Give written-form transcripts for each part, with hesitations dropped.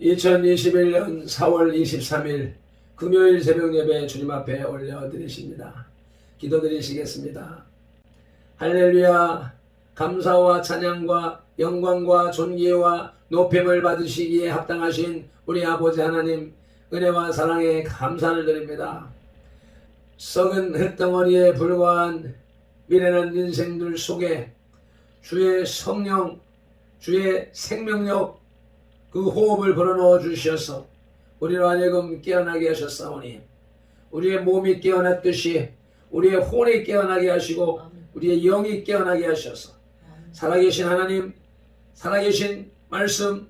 2021년 4월 23일 금요일 새벽 예배 주님 앞에 올려드리십니다. 기도드리시겠습니다. 할렐루야. 감사와 찬양과 영광과 존귀와 높임을 받으시기에 합당하신 우리 아버지 하나님, 은혜와 사랑에 감사를 드립니다. 썩은 흙덩어리에 불과한 미련한 인생들 속에 주의 성령, 주의 생명력, 그 호흡을 불어넣어 주셔서 우리로 하여금 깨어나게 하셨사오니, 우리의 몸이 깨어났듯이 우리의 혼이 깨어나게 하시고 우리의 영이 깨어나게 하셔서 살아계신 하나님, 살아계신 말씀,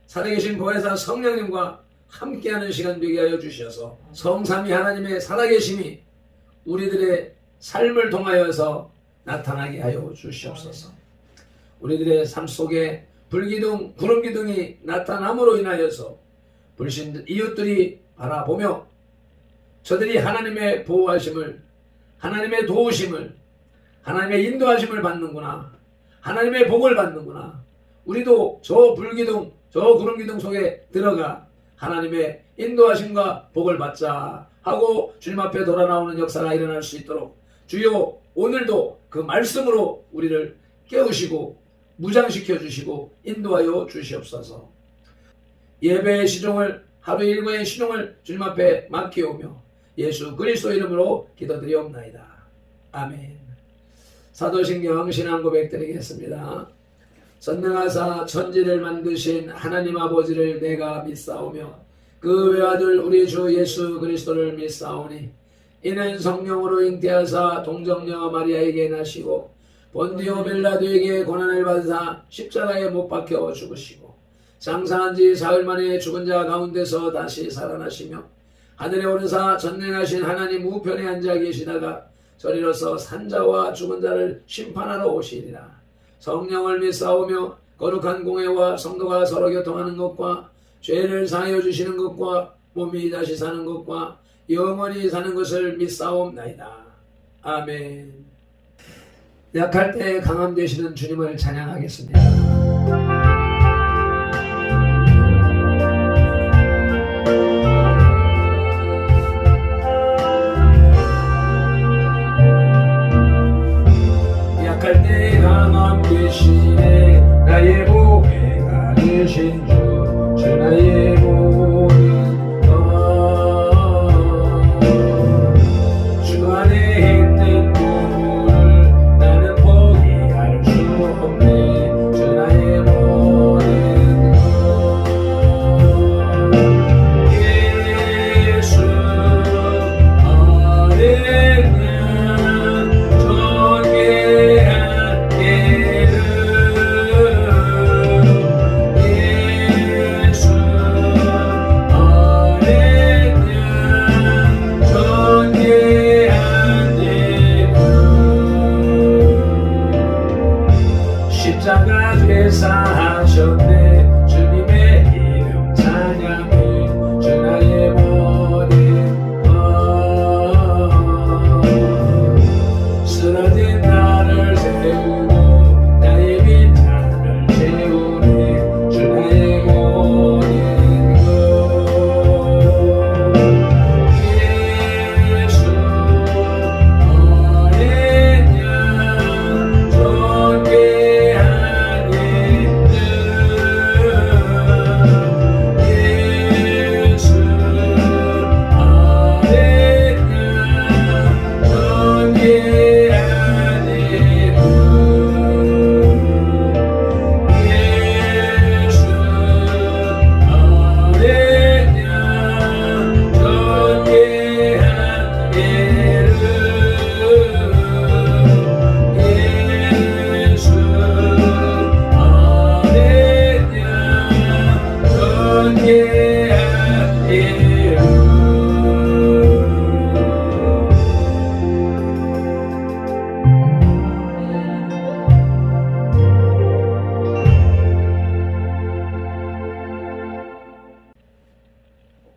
살아계신 보혜사 성령님과 함께하는 시간 되게 하여 주셔서 성삼위 하나님의 살아계심이 우리들의 삶을 통하여서 나타나게 하여 주시옵소서. 우리들의 삶 속에 불기둥, 구름기둥이 나타남으로 인하여서 불신 이웃들이 바라보며 저들이 하나님의 보호하심을, 하나님의 도우심을, 하나님의 인도하심을 받는구나, 하나님의 복을 받는구나, 우리도 저 불기둥, 저 구름기둥 속에 들어가 하나님의 인도하심과 복을 받자 하고 주님 앞에 돌아 나오는 역사가 일어날 수 있도록 주여 오늘도 그 말씀으로 우리를 깨우시고 무장시켜 주시고 인도하여 주시옵소서. 예배의 시종을, 하루 일과의 시종을 주님 앞에 맡기오며 예수 그리스도 이름으로 기도드리옵나이다. 아멘. 사도신경 신앙고백 드리겠습니다. 전능하사 천지를 만드신 하나님 아버지를 내가 믿사오며 그 외아들 우리 주 예수 그리스도를 믿사오니 이는 성령으로 잉태하사 동정녀 마리아에게 나시고 본디오 빌라도에게 고난을 받으사 십자가에 못 박혀 죽으시고 장사한 지 사흘 만에 죽은 자 가운데서 다시 살아나시며 하늘에 오르사 전능하신 하나님 우편에 앉아 계시다가 저리로서 산자와 죽은 자를 심판하러 오시리라. 성령을 믿사오며 거룩한 공회와 성도가 서로 교통하는 것과 죄를 사하여 주시는 것과 몸이 다시 사는 것과 영원히 사는 것을 믿사옵나이다. 아멘. 약할 때 강함 되시는 주님을 찬양하겠습니다. 약할 때 강함 되시네 나의 보배가 되신 주 나의 모든 것 주 안에 있는 부를 나는 포기할 수 없네 주 나의 모든 것 예수 안에는 십자가 죄사하셨네 주님의 이름 찬양해 주 나의 모든 것 쓰러진 나를 세우고 나의 빈잔을 채우네 주 나의 모든 것 예수 어린 양 존귀한 예수 어린 양 존귀한 예수 어린 양 존귀한 예수 어린 양 존귀한 이름.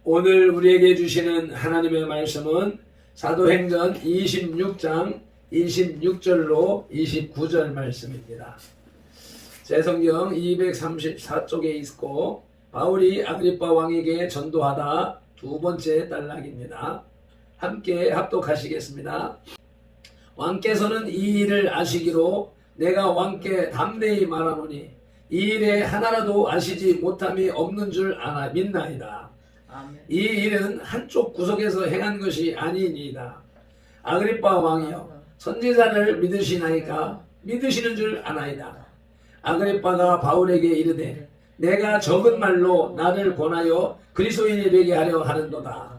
오늘 우리에게 주시는 하나님의 말씀은 사도행전 26장 26절로 29절 말씀입니다. 제 성경 234쪽에 있고 바울이 아그리빠 왕에게 전도하다 두 번째 단락입니다. 함께 합독하시겠습니다. 왕께서는 이 일을 아시기로 내가 왕께 담대히 말하노니 이 일에 하나라도 아시지 못함이 없는 줄 아나 믿나이다. 아멘. 이 일은 한쪽 구석에서 행한 것이 아니니이다. 아그리빠 왕이여, 선지자를 믿으시나이까? 믿으시는 줄 아나이다. 아그리빠가 바울에게 이르되 내가 적은 말로 나를 권하여 그리스도인이 되게 하려 하는도다.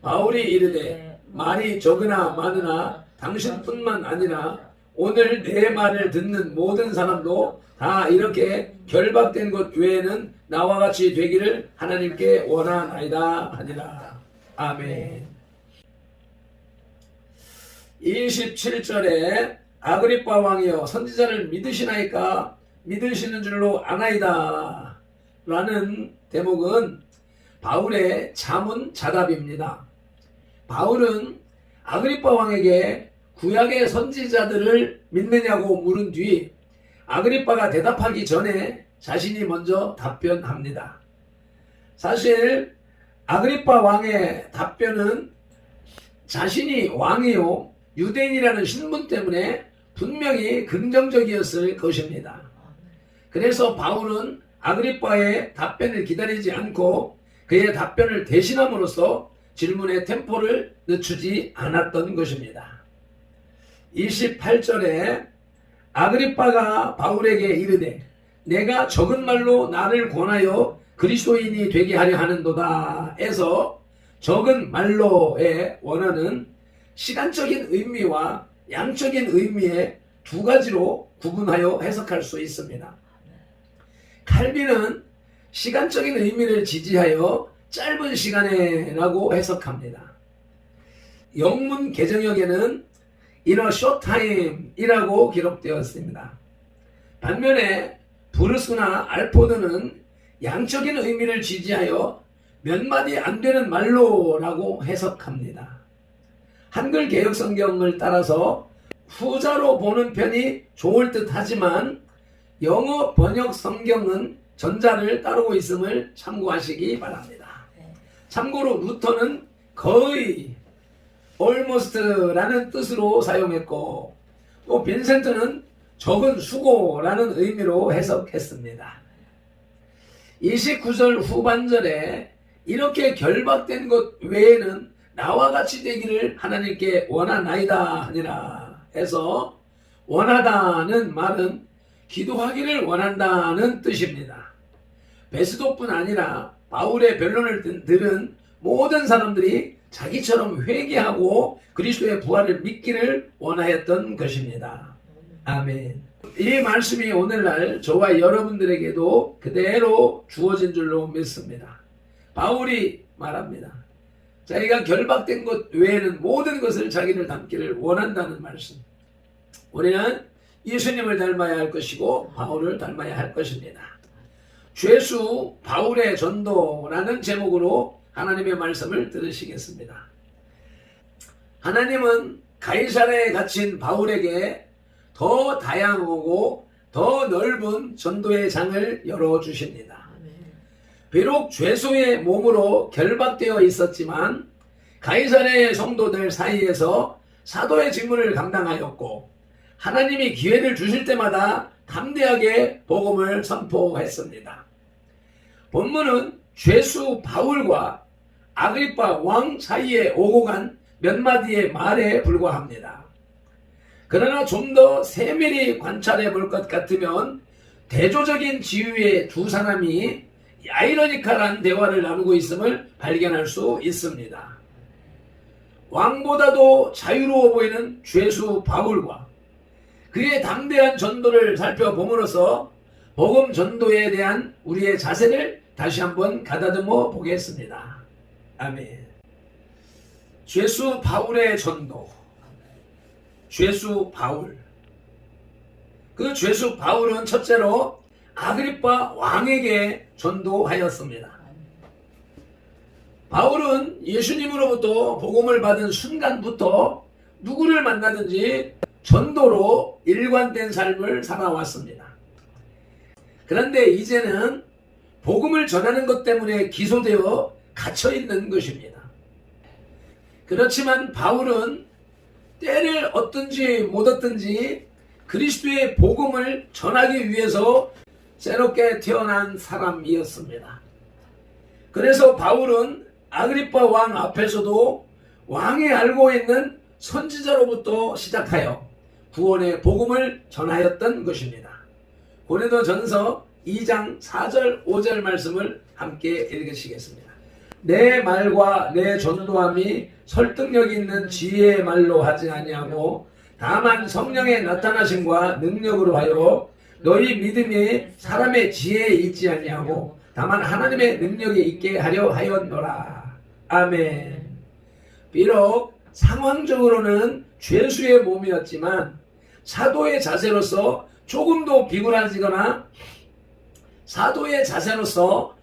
바울이 이르되 말이 적으나 많으나 당신뿐만 아니라 오늘 내 말을 듣는 모든 사람도 다 이렇게 결박된 것 외에는 나와 같이 되기를 하나님께 원하나이다 하니라. 아멘. 27절에 아그리빠 왕이여, 선지자를 믿으시나이까? 믿으시는 줄로 아나이다 라는 대목은 바울의 자문자답입니다. 바울은 아그리빠 왕에게 구약의 선지자들을 믿느냐고 물은 뒤 아그리빠가 대답하기 전에 자신이 먼저 답변합니다. 사실 아그리빠 왕의 답변은 자신이 왕이요 유대인이라는 신분 때문에 분명히 긍정적이었을 것입니다. 그래서 바울은 아그리빠의 답변을 기다리지 않고 그의 답변을 대신함으로써 질문의 템포를 늦추지 않았던 것입니다. 28절에 아그리빠가 바울에게 이르되 내가 적은 말로 나를 권하여 그리스도인이 되게 하려 하는도다 에서 적은 말로의 원어는 시간적인 의미와 양적인 의미의 두 가지로 구분하여 해석할 수 있습니다. 칼빈은 시간적인 의미를 지지하여 짧은 시간에 라고 해석합니다. 영문 개정역에는 in a short time 이라고 기록되었습니다. 반면에 브루스나 알포드는 양적인 의미를 지지하여 몇 마디 안 되는 말로 라고 해석합니다. 한글 개역 성경을 따라서 후자로 보는 편이 좋을 듯 하지만 영어 번역 성경은 전자를 따르고 있음을 참고하시기 바랍니다. 참고로 루터는 거의 almost라는 뜻으로 사용했고 또 빈센트는 적은 수고라는 의미로 해석했습니다. 29절 후반절에 이렇게 결박된 것 외에는 나와 같이 되기를 하나님께 원하나이다 하니라 해서 원하다는 말은 기도하기를 원한다는 뜻입니다. 베스도뿐 아니라 바울의 변론을 들은 모든 사람들이 자기처럼 회개하고 그리스도의 부활을 믿기를 원하였던 것입니다. 아멘. 이 말씀이 오늘날 저와 여러분들에게도 그대로 주어진 줄로 믿습니다. 바울이 말합니다. 자기가 결박된 것 외에는 모든 것을 자기를 닮기를 원한다는 말씀. 우리는 예수님을 닮아야 할 것이고 바울을 닮아야 할 것입니다. 죄수 바울의 전도라는 제목으로 하나님의 말씀을 들으시겠습니다. 하나님은 가이사랴에 갇힌 바울에게 더 다양하고 더 넓은 전도의 장을 열어주십니다. 비록 죄수의 몸으로 결박되어 있었지만 가이사랴의 성도들 사이에서 사도의 직무를 감당하였고 하나님이 기회를 주실 때마다 담대하게 복음을 선포했습니다. 본문은 죄수 바울과 아그리빠 왕 사이에 오고 간 몇 마디의 말에 불과합니다. 그러나 좀 더 세밀히 관찰해 볼 것 같으면 대조적인 지위의 두 사람이 아이러니컬한 대화를 나누고 있음을 발견할 수 있습니다. 왕보다도 자유로워 보이는 죄수 바울과 그의 담대한 전도를 살펴봄으로써 복음 전도에 대한 우리의 자세를 다시 한번 가다듬어 보겠습니다. 아멘. 죄수 바울의 전도. 죄수 바울. 그 죄수 바울은 첫째로 아그리빠 왕에게 전도하였습니다. 바울은 예수님으로부터 복음을 받은 순간부터 누구를 만나든지 전도로 일관된 삶을 살아왔습니다. 그런데 이제는 복음을 전하는 것 때문에 기소되어 갇혀 있는 것입니다. 그렇지만 바울은 때를 얻든지 못 얻든지 그리스도의 복음을 전하기 위해서 새롭게 태어난 사람이었습니다. 그래서 바울은 아그리파 왕 앞에서도 왕이 알고 있는 선지자로부터 시작하여 구원의 복음을 전하였던 것입니다. 고린도전서 2장 4절 5절 말씀을 함께 읽으시겠습니다. 내 말과 내 전도함이 설득력 있는 지혜의 말로 하지 아니하고 다만 성령의 나타나심과 능력으로 하여 너희 믿음이 사람의 지혜에 있지 아니하고 다만 하나님의 능력에 있게 하려 하였노라. 아멘. 비록 상황적으로는 죄수의 몸이었지만 사도의 자세로서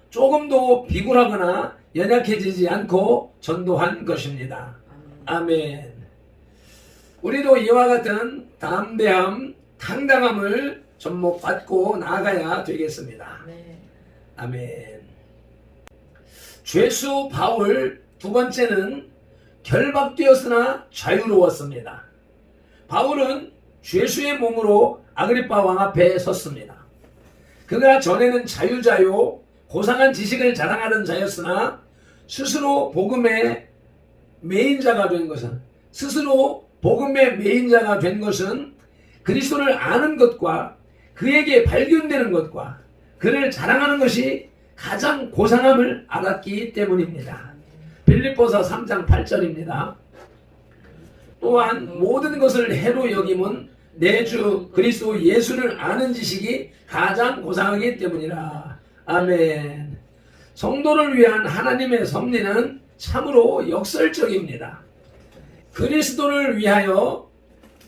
조금도 비굴하거나 연약해지지 않고 전도한 것입니다. 아멘. 우리도 이와 같은 담대함, 당당함을 접목받고 나아가야 되겠습니다. 아멘. 죄수 바울 두 번째는 결박되었으나 자유로웠습니다. 바울은 죄수의 몸으로 아그리파 왕 앞에 섰습니다. 그가 전에는 자유자요 고상한 지식을 자랑하던 자였으나 스스로 복음의 메인자가 된 것은 그리스도를 아는 것과 그에게 발견되는 것과 그를 자랑하는 것이 가장 고상함을 알았기 때문입니다. 빌립보서 3장 8절입니다. 또한 모든 것을 해로 여김은 내 주 그리스도 예수를 아는 지식이 가장 고상하기 때문이라. 아멘. 성도를 위한 하나님의 섭리는 참으로 역설적입니다. 그리스도를 위하여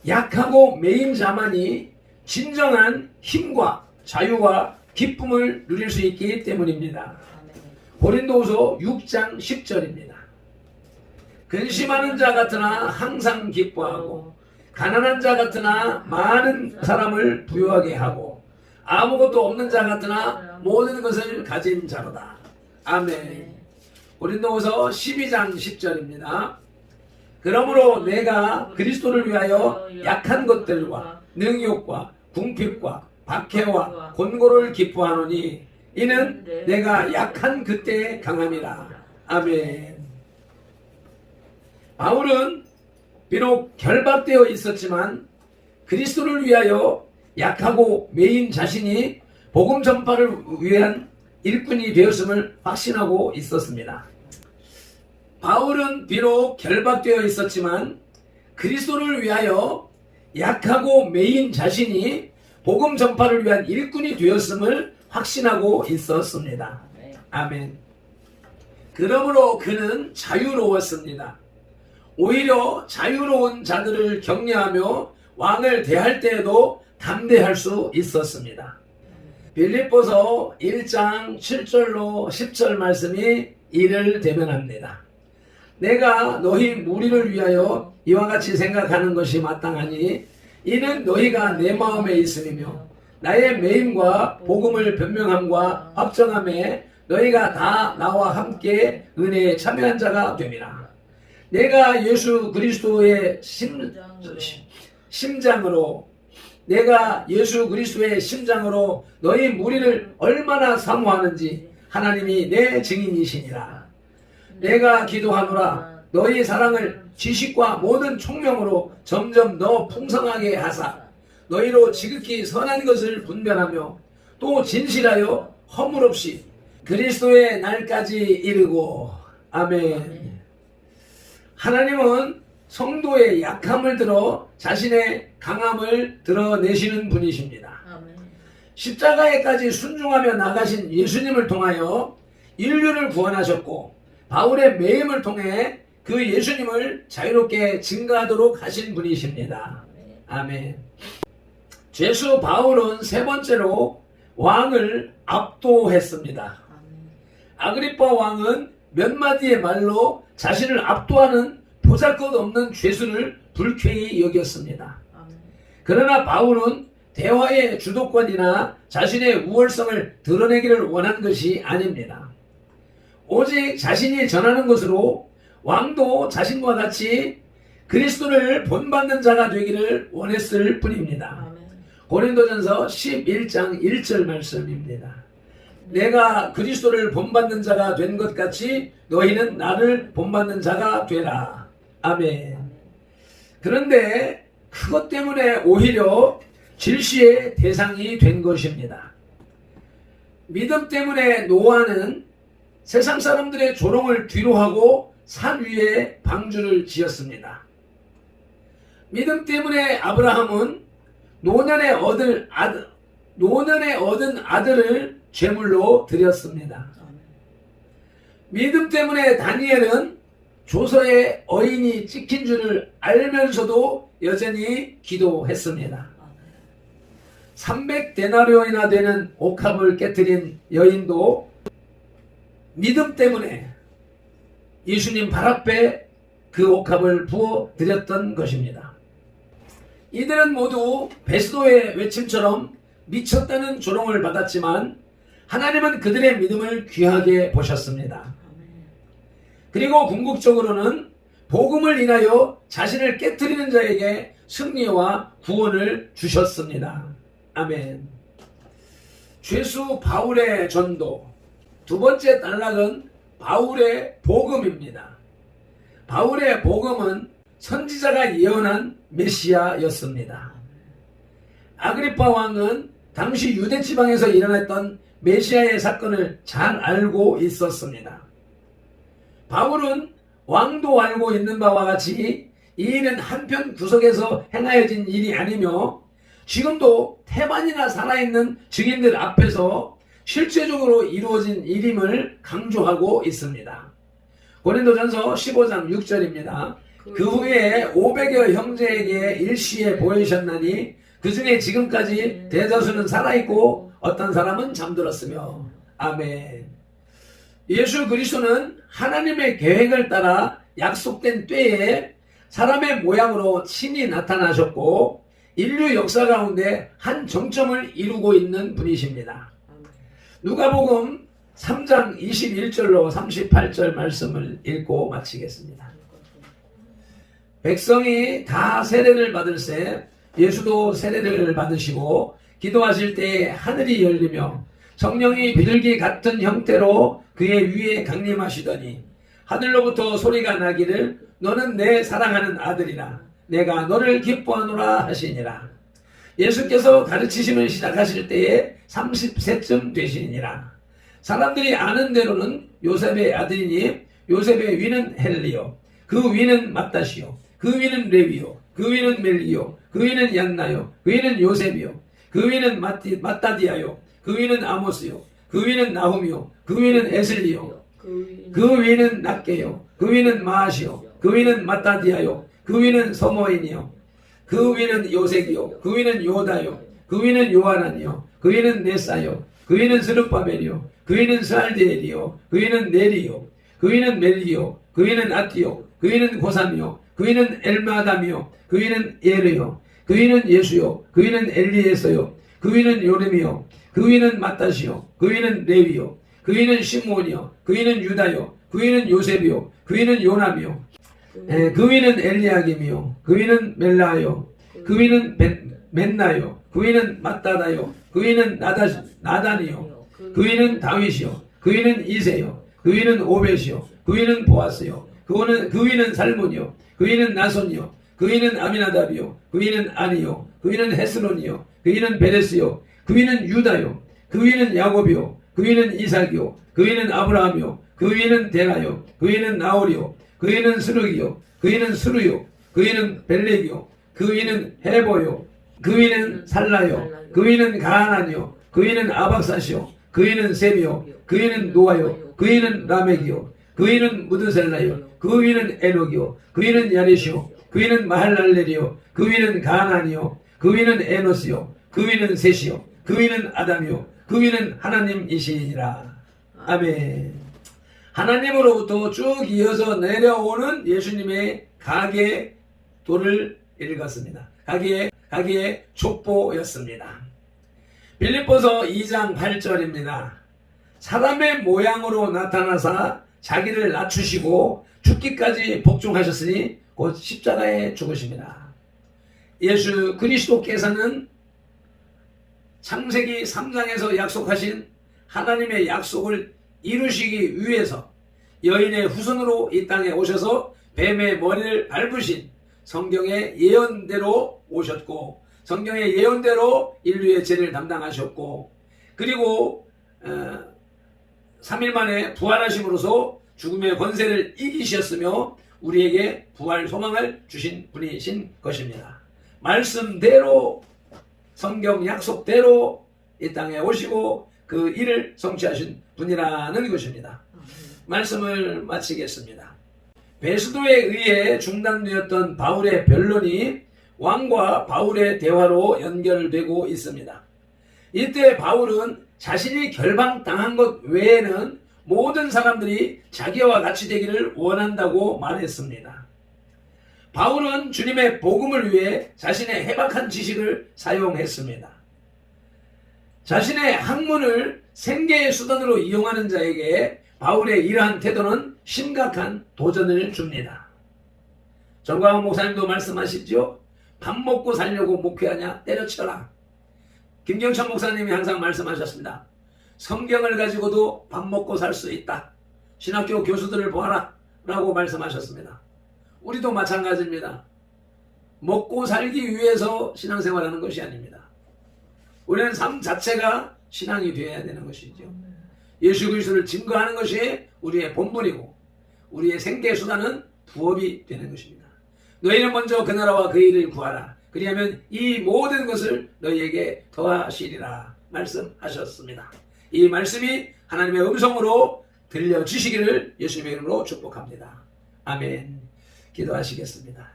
약하고 매인 자만이 진정한 힘과 자유와 기쁨을 누릴 수 있기 때문입니다. 고린도후서 6장 10절입니다. 근심하는 자 같으나 항상 기뻐하고 가난한 자 같으나 많은 사람을 부유하게 하고 아무것도 없는 자 같으나 모든 것을 가진 자로다. 아멘. 고린도후서 12장 10절입니다. 그러므로 내가 그리스도를 위하여 약한 것들과 능욕과 궁핍과 박해와 곤고를 기뻐하노니 이는 내가 약한 그때의 강함이라. 아멘. 바울은 비록 결박되어 있었지만 그리스도를 위하여 약하고 매인 자신이 복음 전파를 위한 일꾼이 되었음을 확신하고 있었습니다. 바울은 비록 결박되어 있었지만 그리스도를 위하여 약하고 매인 자신이 복음 전파를 위한 일꾼이 되었음을 확신하고 있었습니다. 아멘. 그러므로 그는 자유로웠습니다. 오히려 자유로운 자들을 격려하며 왕을 대할 때에도 담대할 수 있었습니다. 빌립보서 1장 7절로 10절 말씀이 이를 대변합니다. 내가 너희 무리를 위하여 이와 같이 생각하는 것이 마땅하니 이는 너희가 내 마음에 있음이며 나의 매임과 복음을 변명함과 확정함에 너희가 다 나와 함께 은혜에 참여한 자가 됨이라. 내가 예수 그리스도의 심장으로 너희 무리를 얼마나 사모하는지 하나님이 내 증인이시니라. 내가 기도하노라. 너희 사랑을 지식과 모든 총명으로 점점 더 풍성하게 하사 너희로 지극히 선한 것을 분별하며 또 진실하여 허물 없이 그리스도의 날까지 이르고. 아멘. 하나님은 성도의 약함을 들어 자신의 강함을 드러내시는 분이십니다. 십자가에까지 순종하며 나가신 예수님을 통하여 인류를 구원하셨고 바울의 매임을 통해 그 예수님을 자유롭게 증거하도록 하신 분이십니다. 아멘. 죄수 바울은 세 번째로 왕을 압도했습니다. 아그리파 왕은 몇 마디의 말로 자신을 압도하는 보잘것없는 죄수를 불쾌히 여겼습니다. 그러나 바울은 대화의 주도권이나 자신의 우월성을 드러내기를 원한 것이 아닙니다. 오직 자신이 전하는 것으로 왕도 자신과 같이 그리스도를 본받는 자가 되기를 원했을 뿐입니다. 고린도전서 11장 1절 말씀입니다. 내가 그리스도를 본받는 자가 된 것 같이 너희는 나를 본받는 자가 되라. 아멘. 그런데 그것 때문에 오히려 질시의 대상이 된 것입니다. 믿음 때문에 노아는 세상 사람들의 조롱을 뒤로하고 산 위에 방주를 지었습니다. 믿음 때문에 아브라함은 노년에 얻은 아들을 제물로 드렸습니다. 믿음 때문에 다니엘은 조서에 어인이 찍힌 줄을 알면서도 여전히 기도했습니다. 300데나리온이나 되는 옥합을 깨뜨린 여인도 믿음 때문에 예수님 발 앞에 그 옥합을 부어 드렸던 것입니다. 이들은 모두 베스도의 외침처럼 미쳤다는 조롱을 받았지만 하나님은 그들의 믿음을 귀하게 보셨습니다. 그리고 궁극적으로는 복음을 인하여 자신을 깨뜨리는 자에게 승리와 구원을 주셨습니다. 아멘. 죄수 바울의 전도, 두 번째 단락은 바울의 복음입니다. 바울의 복음은 선지자가 예언한 메시아였습니다. 아그리파 왕은 당시 유대 지방에서 일어났던 메시아의 사건을 잘 알고 있었습니다. 바울은 왕도 알고 있는 바와 같이 이 일은 한편 구석에서 행하여진 일이 아니며 지금도 태반이나 살아있는 증인들 앞에서 실제적으로 이루어진 일임을 강조하고 있습니다. 고린도전서 15장 6절입니다. 그 후에 500여 형제에게 일시에 보이셨나니 그 중에 지금까지 대다수는 살아있고 어떤 사람은 잠들었으며. 아멘. 예수 그리스도는 하나님의 계획을 따라 약속된 때에 사람의 모양으로 친히 나타나셨고 인류 역사 가운데 한 정점을 이루고 있는 분이십니다. 누가복음 3장 21절로 38절 말씀을 읽고 마치겠습니다. 백성이 다 세례를 받을새 예수도 세례를 받으시고 기도하실 때에 하늘이 열리며 성령이 비둘기 같은 형태로 그의 위에 강림하시더니 하늘로부터 소리가 나기를 너는 내 사랑하는 아들이라 내가 너를 기뻐하노라 하시니라. 예수께서 가르치심을 시작하실 때에 30세쯤 되시니라. 사람들이 아는 대로는 요셉의 아들이니 요셉의 위는 헬리요 그 위는 맏다시요 그 위는 레위요 그 위는 멜리요 그 위는 얀나요 그 위는 요셉이요 그 위는 마따디아요 그 위는 아모스요 그 위는 나훔이요 그 위는 에슬리요 그 위는 낫게요 그 위는 마아시요 그 위는 마따디아요 그 위는 서모인이요 그 위는 요색이요 그 위는 요다요 그 위는 요하나니요 그 위는 네사요 그 위는 스룹바벨이요 그 위는 스알디엘이요 그 위는 네리요 그 위는 멜리요 그 위는 아티요 그 위는 고삼이요 그 위는 엘마담이요 그 위는 예르요 그 위는 예수요 그 위는 엘리에서요 그 위는 요렘이요 그 위는 마따시요 그 위는 레위요 그 위는 시므온이요 그 위는 유다요 그 위는 요셉이요 그 위는 요남이요 그 위는 엘리야김이요 그 위는 멜라요 그 위는 멘나요 그 위는 마따다요 그 위는 나단이요 그 위는 다윗이요 그 위는 이세요 그 위는 오벳이요 그 위는 보아스요 그 위는 살몬이요 그 위는 나손이요 그 위는 아미나답이요 그 위는 아니요 그 위는 헤스론이요 그 위는 베레스요 그 위는 유다요 그 위는 야곱이요 그 위는 이삭이요 그 위는 아브라함이요 그 위는 데라요 그 위는 나홀이요 그 위는 스르기요 그 위는 스루요 그 위는 벨렉이요 그 위는 헤보요 그 위는 살라요 그 위는 가하나니요 그 위는 아박사시요 그 위는 셈이요 그 위는 노아요 그 위는 라멕이요 그 위는 무드셀라요 그 위는 에녹이요 그 위는 야레시요 그 위는 마할랄렐이요 그 위는 가하나니요 그 위는 에노스요 그 위는 셋이요 그 위는 아담이요 그 위는 하나님이시니라. 아멘. 하나님으로부터 쭉 이어서 내려오는 예수님의 가계 도를 읽었습니다. 가계의 족보였습니다. 빌립보서 2장 8절입니다. 사람의 모양으로 나타나사 자기를 낮추시고 죽기까지 복종하셨으니 곧 십자가에 죽으십니다. 예수 그리스도께서는 창세기 3장에서 약속하신 하나님의 약속을 이루시기 위해서 여인의 후손으로 이 땅에 오셔서 뱀의 머리를 밟으신 성경의 예언대로 오셨고, 성경의 예언대로 인류의 죄를 담당하셨고, 그리고 3일 만에 부활하심으로써 죽음의 권세를 이기셨으며 우리에게 부활 소망을 주신 분이신 것입니다. 말씀대로, 성경 약속대로 이 땅에 오시고 그 일을 성취하신 분이라는 것입니다. 말씀을 마치겠습니다. 베스도에 의해 중단되었던 바울의 변론이 왕과 바울의 대화로 연결되고 있습니다. 이때 바울은 자신이 결방당한 것 외에는 모든 사람들이 자기와 같이 되기를 원한다고 말했습니다. 바울은 주님의 복음을 위해 자신의 해박한 지식을 사용했습니다. 자신의 학문을 생계의 수단으로 이용하는 자에게 바울의 이러한 태도는 심각한 도전을 줍니다. 정광훈 목사님도 말씀하시죠. 밥 먹고 살려고 목회하냐? 때려쳐라. 김경천 목사님이 항상 말씀하셨습니다. 성경을 가지고도 밥 먹고 살 수 있다. 신학교 교수들을 보아라 라고 말씀하셨습니다. 우리도 마찬가지입니다. 먹고 살기 위해서 신앙생활하는 것이 아닙니다. 우리는 삶 자체가 신앙이 되어야 되는 것이죠. 예수 그리스도를 증거하는 것이 우리의 본분이고 우리의 생계수단은 부업이 되는 것입니다. 너희는 먼저 그 나라와 그 일을 구하라. 그리하면 이 모든 것을 너희에게 더하시리라 말씀하셨습니다. 이 말씀이 하나님의 음성으로 들려주시기를 예수님의 이름으로 축복합니다. 아멘. 기도하시겠습니다.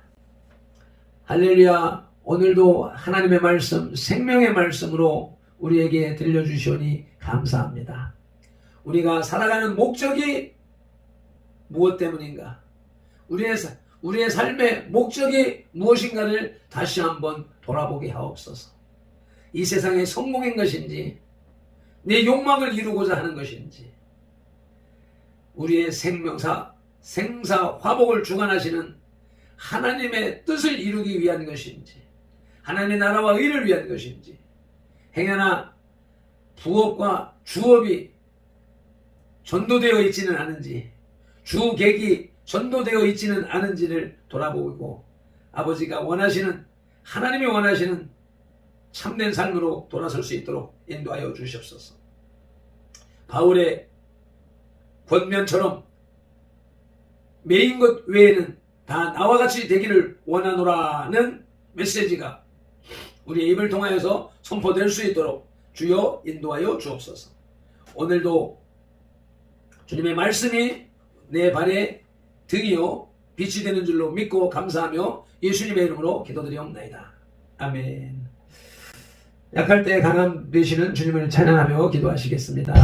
할렐루야. 오늘도 하나님의 말씀, 생명의 말씀으로 우리에게 들려주시오니 감사합니다. 우리가 살아가는 목적이 무엇 때문인가? 우리의 삶의 목적이 무엇인가를 다시 한번 돌아보게 하옵소서. 이 세상의 성공인 것인지, 내 욕망을 이루고자 하는 것인지, 우리의 생사 화복을 주관하시는 하나님의 뜻을 이루기 위한 것인지, 하나님의 나라와 의를 위한 것인지, 행여나 부업과 주업이 전도되어 있지는 않은지, 주객이 전도되어 있지는 않은지를 돌아보고 아버지가 원하시는, 하나님이 원하시는 참된 삶으로 돌아설 수 있도록 인도하여 주시옵소서. 바울의 권면처럼 매인 것 외에는 다 나와 같이 되기를 원하노라는 메시지가 우리의 입을 통하여서 선포될 수 있도록 주여 인도하여 주옵소서. 오늘도 주님의 말씀이 내 발에 등이요 빛이 되는 줄로 믿고 감사하며 예수님의 이름으로 기도드리옵나이다. 아멘. 약할 때 강함 되시는 주님을 찬양하며 기도하시겠습니다.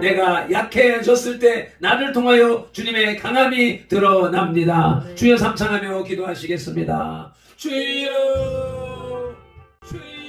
내가 약해졌을 때 나를 통하여 주님의 강함이 드러납니다. 주여 삼창하며 기도하시겠습니다. 주여 주여